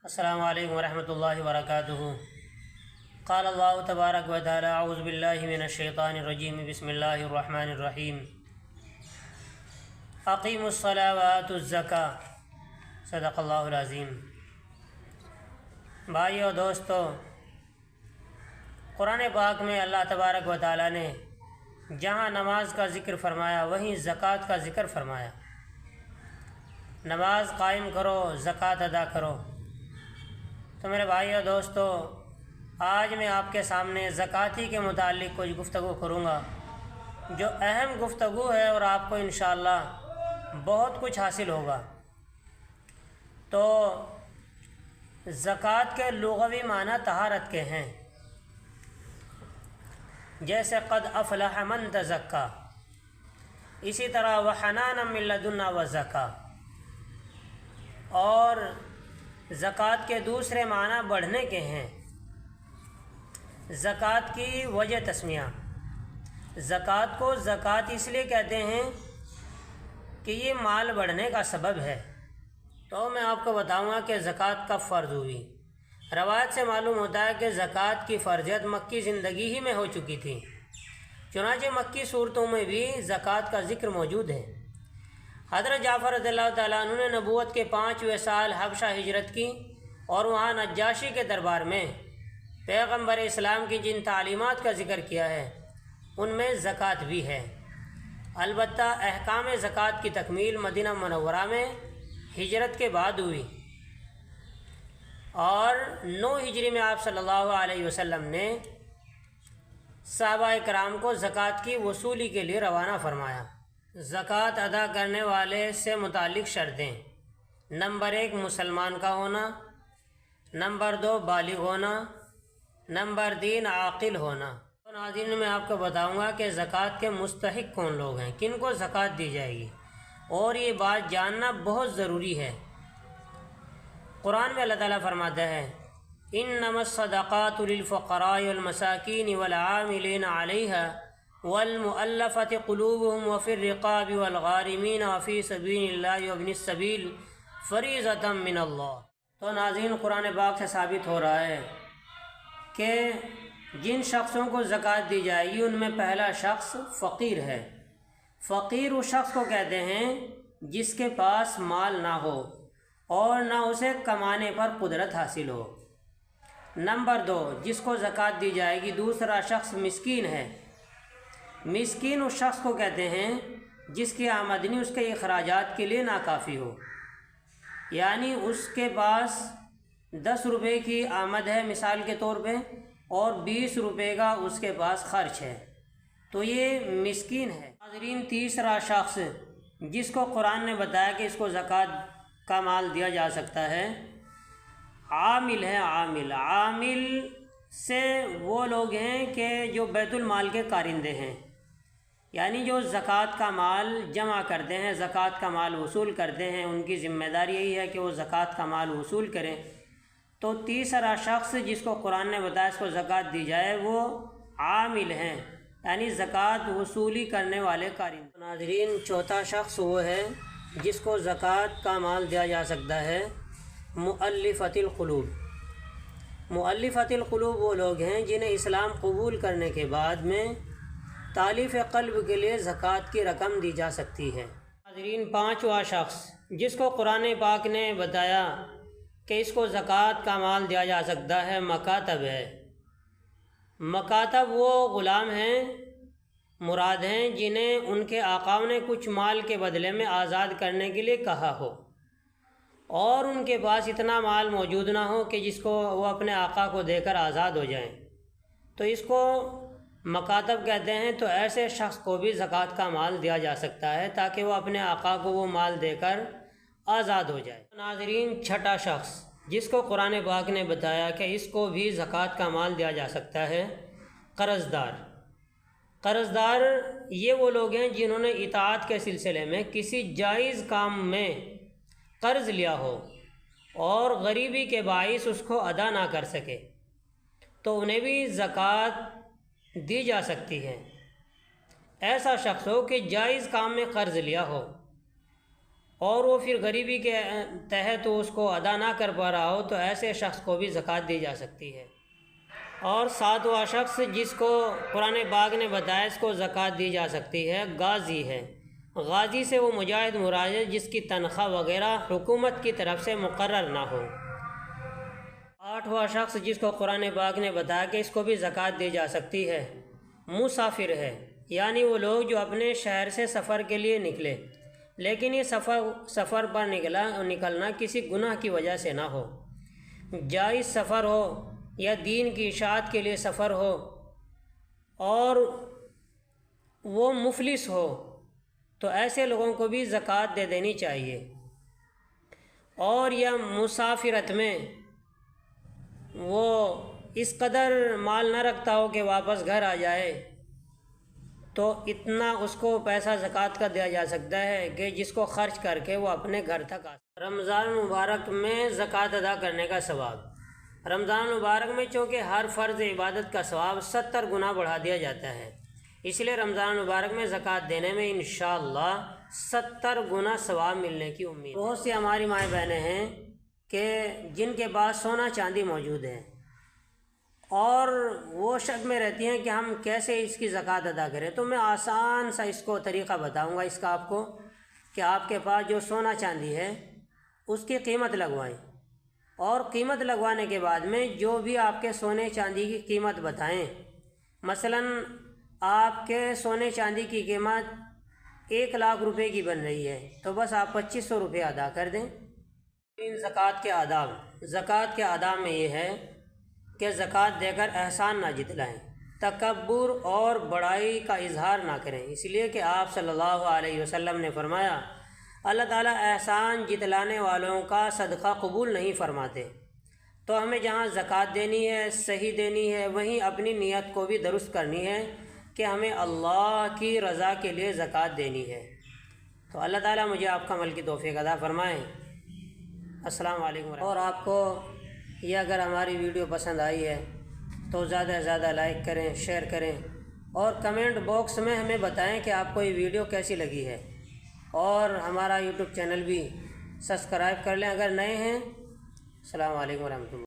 السلام علیکم ورحمۃ اللہ وبرکاتہ۔ قال اللہ تبارک و تعالی اعوذ باللہ من الشیطان الرجیم بسم اللہ الرحمن الرحیم اقیموا الصلاۃ وآتوا الزکاۃ صدق اللہ العظیم۔ بھائیو دوستو، قرآن پاک میں اللہ تبارک و تعالی نے جہاں نماز کا ذکر فرمایا وہیں زکوٰۃ کا ذکر فرمایا۔ نماز قائم کرو، زکوٰۃ ادا کرو۔ تو میرے بھائیو دوستو، آج میں آپ کے سامنے زکوٰۃ کے متعلق کچھ گفتگو کروں گا جو اہم گفتگو ہے اور آپ کو انشاءاللہ بہت کچھ حاصل ہوگا۔ تو زکوٰۃ کے لغوی معنی طہارت کے ہیں، جیسے قد افلح من تزکا، اسی طرح وحنانا من لدنا وزکا، اور زکوٰۃ کے دوسرے معنی بڑھنے کے ہیں۔ زکوٰۃ کی وجہ تسمیہ، زکوٰۃ کو زکوٰۃ اس لیے کہتے ہیں کہ یہ مال بڑھنے کا سبب ہے۔ تو میں آپ کو بتاؤں گا کہ زکوٰۃ کب فرض ہوئی۔ روایت سے معلوم ہوتا ہے کہ زکوٰۃ کی فرضیت مکی زندگی ہی میں ہو چکی تھی، چنانچہ مکی صورتوں میں بھی زکوٰۃ کا ذکر موجود ہے۔ حضرت جعفر رضی اللہ تعالیٰ عنہ نے نبوت کے 5ویں سال حبشہ ہجرت کی اور وہاں نجاشی کے دربار میں پیغمبر اسلام کی جن تعلیمات کا ذکر کیا ہے ان میں زکوٰۃ بھی ہے۔ البتہ احکام زکوٰۃ کی تکمیل مدینہ منورہ میں ہجرت کے بعد ہوئی، اور 9 ہجری میں آپ صلی اللہ علیہ وسلم نے صحابہ کرام کو زکوٰۃ کی وصولی کے لیے روانہ فرمایا۔ زکوٰۃ ادا کرنے والے سے متعلق شرطیں: نمبر 1 مسلمان کا ہونا، نمبر 2 بالغ ہونا، نمبر 3 عاقل ہونا۔ تو ناظرین، میں آپ کو بتاؤں گا کہ زکوٰۃ کے مستحق کون لوگ ہیں، کن کو زکوٰۃ دی جائے گی، اور یہ بات جاننا بہت ضروری ہے۔ قرآن میں اللہ تعالیٰ فرماتا ہے انما الصدقات للفقراء والمساکین والعاملین علیہا والمؤلفة قلوبهم وفي الرقاب والغارمین وفي سبیل اللہ وابن السبیل فریضۃ من اللہ۔ تو ناظرین، قرآن پاک سے ثابت ہو رہا ہے کہ جن شخصوں کو زکوٰۃ دی جائے گی ان میں پہلا شخص فقیر ہے۔ فقیر اس شخص کو کہتے ہیں جس کے پاس مال نہ ہو اور نہ اسے کمانے پر قدرت حاصل ہو۔ نمبر 2 جس کو زکوٰۃ دی جائے گی دوسرا شخص مسکین ہے۔ مسکین اس شخص کو کہتے ہیں جس کی آمدنی اس کے اخراجات کے لیے ناکافی ہو، یعنی اس کے پاس 10 روپے کی آمد ہے مثال کے طور پہ، اور 20 روپے کا اس کے پاس خرچ ہے، تو یہ مسکین ہے۔ ناظرین، تیسرا شخص جس کو قرآن نے بتایا کہ اس کو زکوٰۃ کا مال دیا جا سکتا ہے، عامل ہے۔ عامل سے وہ لوگ ہیں کہ جو بیت المال کے کارندے ہیں، یعنی جو زکوٰۃ کا مال جمع کرتے ہیں، زکوٰۃ کا مال وصول کرتے ہیں، ان کی ذمہ داری یہی ہے کہ وہ زکوٰۃ کا مال وصول کریں۔ تو تیسرا شخص جس کو قرآن نے بتایا اس کو زکوٰۃ دی جائے وہ عامل ہیں، یعنی زکوٰۃ وصولی کرنے والے کارندے۔ ناظرین، چوتھا شخص وہ ہے جس کو زکوٰۃ کا مال دیا جا سکتا ہے، مؤلفۃ القلوب۔ مؤلفۃ القلوب وہ لوگ ہیں جنہیں اسلام قبول کرنے کے بعد میں تالیف قلب کے لیے زکوٰۃ کی رقم دی جا سکتی ہے۔ ناظرین، 5واں شخص جس کو قرآن پاک نے بتایا کہ اس کو زکوٰۃ کا مال دیا جا سکتا ہے، مکاتب ہے۔ مکاتب وہ غلام ہیں مراد ہیں جنہیں ان کے آقاؤں نے کچھ مال کے بدلے میں آزاد کرنے کے لیے کہا ہو، اور ان کے پاس اتنا مال موجود نہ ہو کہ جس کو وہ اپنے آقا کو دے کر آزاد ہو جائیں، تو اس کو مکاتب کہتے ہیں۔ تو ایسے شخص کو بھی زکوٰۃ کا مال دیا جا سکتا ہے تاکہ وہ اپنے آقا کو وہ مال دے کر آزاد ہو جائے۔ ناظرین، چھٹا شخص جس کو قرآن پاک نے بتایا کہ اس کو بھی زکوٰۃ کا مال دیا جا سکتا ہے، قرض دار۔ قرض دار یہ وہ لوگ ہیں جنہوں نے اطاعت کے سلسلے میں کسی جائز کام میں قرض لیا ہو اور غریبی کے باعث اس کو ادا نہ کر سکے، تو انہیں بھی زکوٰۃ دی جا سکتی ہے۔ ایسا شخص ہو کہ جائز کام میں قرض لیا ہو اور وہ پھر غریبی کے تحت اس کو ادا نہ کر پا رہا ہو تو ایسے شخص کو بھی زکوٰۃ دی جا سکتی ہے۔ اور ساتواں شخص جس کو قرآن پاک نے بتایا اس کو زکوٰۃ دی جا سکتی ہے، غازی ہے۔ غازی سے وہ مجاہد مراد ہے جس کی تنخواہ وغیرہ حکومت کی طرف سے مقرر نہ ہو۔ آٹھواں شخص جس کو قرآن پاک نے بتایا کہ اس کو بھی زکوٰۃ دی جا سکتی ہے، مسافر ہے، یعنی وہ لوگ جو اپنے شہر سے سفر کے لیے نکلے لیکن یہ سفر پر نکلنا کسی گناہ کی وجہ سے نہ ہو، جائز سفر ہو یا دین کی اشاعت کے لیے سفر ہو اور وہ مفلس ہو تو ایسے لوگوں کو بھی زکوٰۃ دے دینی چاہیے۔ اور یا مسافرت میں وہ اس قدر مال نہ رکھتا ہو کہ واپس گھر آ جائے تو اتنا اس کو پیسہ زکوٰۃ کا دیا جا سکتا ہے کہ جس کو خرچ کر کے وہ اپنے گھر تک آ سکے۔ رمضان مبارک میں زکوٰۃ ادا کرنے کا ثواب۔ رمضان مبارک میں چونکہ ہر فرض عبادت کا ثواب 70 گنا بڑھا دیا جاتا ہے، اس لیے رمضان مبارک میں زکوٰۃ دینے میں انشاءاللہ 70 گنا ثواب ملنے کی امید۔ بہت سی ہماری مائیں بہنیں ہیں کہ جن کے پاس سونا چاندی موجود ہے اور وہ شک میں رہتی ہیں کہ ہم کیسے اس کی زکوٰۃ ادا کریں، تو میں آسان سا اس کو طریقہ بتاؤں گا اس کا آپ کو کہ آپ کے پاس جو سونا چاندی ہے اس کی قیمت لگوائیں، اور قیمت لگوانے کے بعد میں جو بھی آپ کے سونے چاندی کی قیمت بتائیں، مثلاً آپ کے سونے چاندی کی قیمت 1 لاکھ روپے کی بن رہی ہے تو بس آپ 2500 روپے ادا کر دیں۔ زکوٰۃ کے آداب۔ زکوٰۃ کے آداب میں یہ ہے کہ زکوٰۃ دے کر احسان نہ جتلائیں، تکبر اور بڑائی کا اظہار نہ کریں، اس لیے کہ آپ صلی اللہ علیہ وسلم نے فرمایا اللہ تعالیٰ احسان جتلانے والوں کا صدقہ قبول نہیں فرماتے۔ تو ہمیں جہاں زکوٰۃ دینی ہے، صحیح دینی ہے، وہیں اپنی نیت کو بھی درست کرنی ہے کہ ہمیں اللہ کی رضا کے لیے زکوٰۃ دینی ہے۔ تو اللہ تعالیٰ مجھے آپ کا عمل کی توفیق عطا فرمائیں۔ السلام علیکم۔ اور آپ کو یہ اگر ہماری ویڈیو پسند آئی ہے تو زیادہ سے زیادہ لائک کریں، شیئر کریں اور کمنٹ باکس میں ہمیں بتائیں کہ آپ کو یہ ویڈیو کیسی لگی ہے، اور ہمارا یوٹیوب چینل بھی سبسکرائب کر لیں اگر نئے ہیں۔ السلام علیکم ورحمۃ اللہ۔